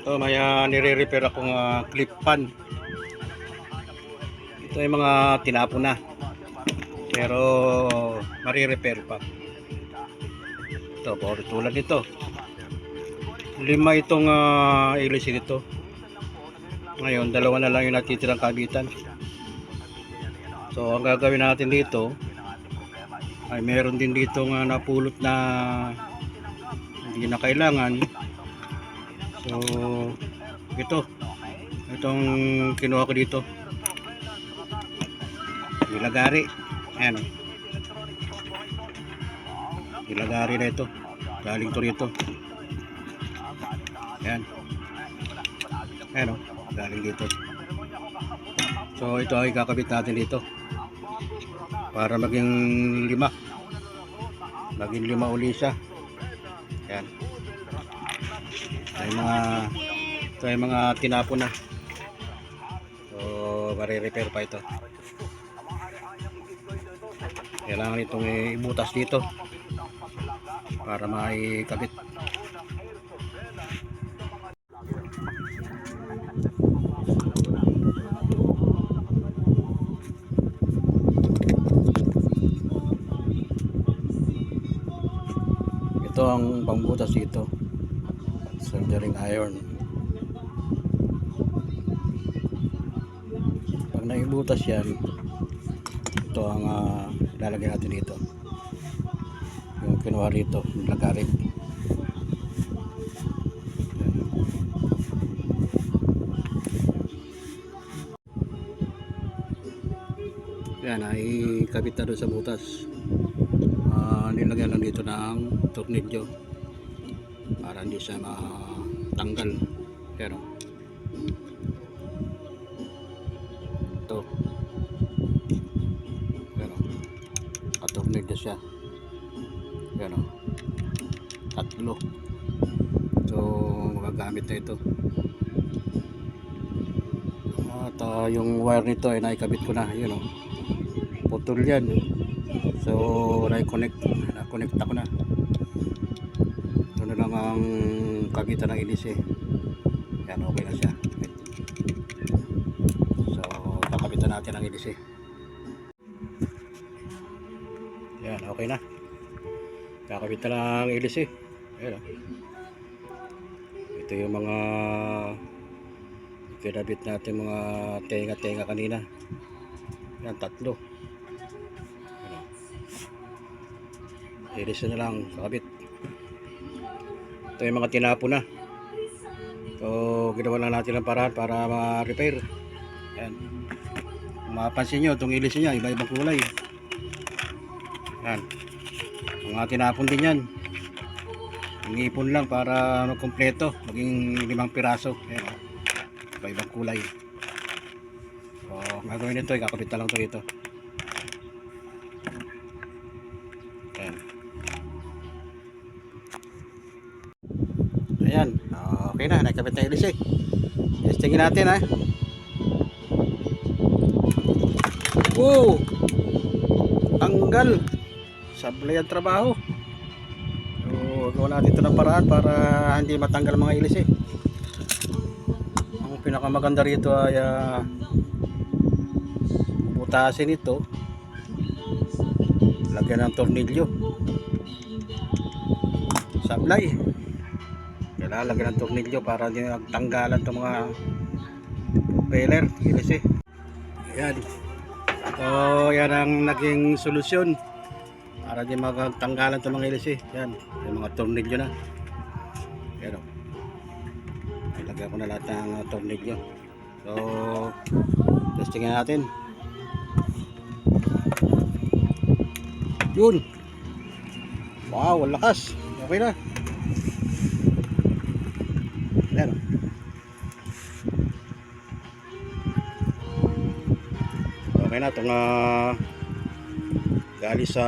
Ito may nire-repair akong clip pan. Ito ay mga tinapon na. Pero mari-repair pa. Ito, tulad nito. 5 itong hélice nito. Ngayon, 2 na lang yung natitirang kabitan. So, ang gagawin natin dito ay meron din dito napulot na hindi na kailangan. So, itong kinuha ko dito. Ilagari. Ayan. Ilagari na ito. Galing to rito. Ayan. Ayan o. Galing dito. So, ito ay kakabit natin dito. Para maging 5. Maging 5 uli siya. Ayan. Ito ay mga tinapon na. So, mare-repair pa ito. Kailangan itong ibutas dito para maikabit. Ito ang pangbutas dito. Soldering iron. Pag naibutas yan, ito ang lalagyan natin dito. Yung kinuha rito, lagarin. Yan, ay kabit na doon sa butas. Nilagyan lang dito ng tornilyo para hindi siya matanggal. Pero ito, pero katornilyo siya. Pero 3. So magagamit na ito. At yung wire nito ay naikabit ko na. Yun o, putol yan. So na-connect ako na. Ito na lang ang kabitan ng hélice. Yan, okay na siya. So kakabitan natin ang hélice. Yan, okay na. Kakabitan ng hélice. Ayan. Ito yung mga kinabit natin, mga tenga kanina. Yan, 3. Hélice na lang kakabit. Ito yung mga tinapon na. So ginawa lang natin ang paraan para ma-repair. Yan. Kung mapapansin nyo, itong hélice nya iba-ibang kulay. Yan. Mga tinapon din yan. Ipon lang para magkumpleto, maging 5 piraso. Ayan, iba-ibang kulay. So gagawin nito, ikakabit na lang ito dito. Ayan. Ayan, okay na, nakabit na hélice. Testingin natin ha. Wow! Tanggal! Sablay ang trabaho. So gawa natin ito ng paraan para hindi matanggal mga hélice. Ang pinakamaganda rito ay butasin ito, lagyan ng tornilyo, sablay. Kailangan lagyan ng tornilyo para hindi magtanggalan itong mga propeller, hélice. Ayan. So yan ang naging solusyon para di magtanggalan itong mga hélice. Yan, yung mga tornilyo na. Pero ilagay ko na lahat ng tornilyo. So testingin natin. Yun. Wow, ang lakas. Okay na. Ayan. Okay na itong galing sa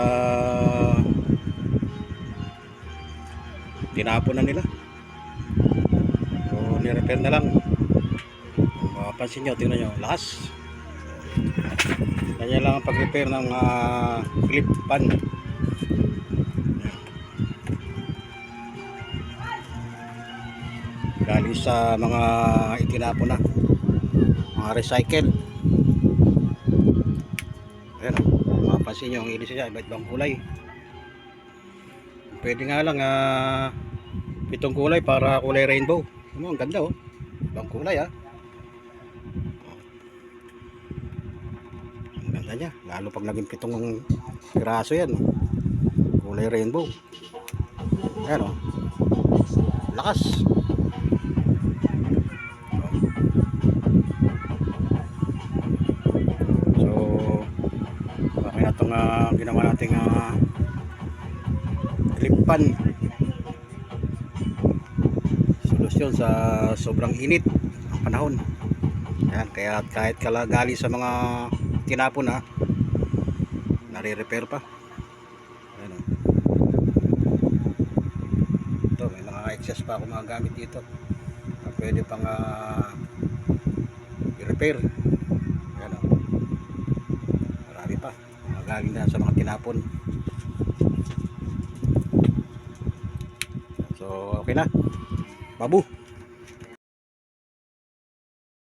tinapon na nila. So ni-repair na lang. Mapapansin nyo, tingnan nyo, lakas. Kanya lang ang pag-repair ng clip pan. galing sa mga itinapon na, mga recycle. Ayan o, mapapansin nyo ang ilis niya, iba't ibang kulay. Pwede nga lang 7 kulay para kulay rainbow. Ang ganda oh, ibang kulay ang ganda niya, lalo pag naging 7 piraso yan, kulay rainbow. Ayan o, lakas. So okay na itong ginawa nating clip-pan solusyon sa sobrang init ang panahon. Ayan, kaya kahit galing sa mga tinapon nare-repair pa. Ayan, ito may mga excess pa ako mga gamit dito na pwede pang i-repair. Ayan, marami pa mga galing na sa mga tinapon. So okay na, babu.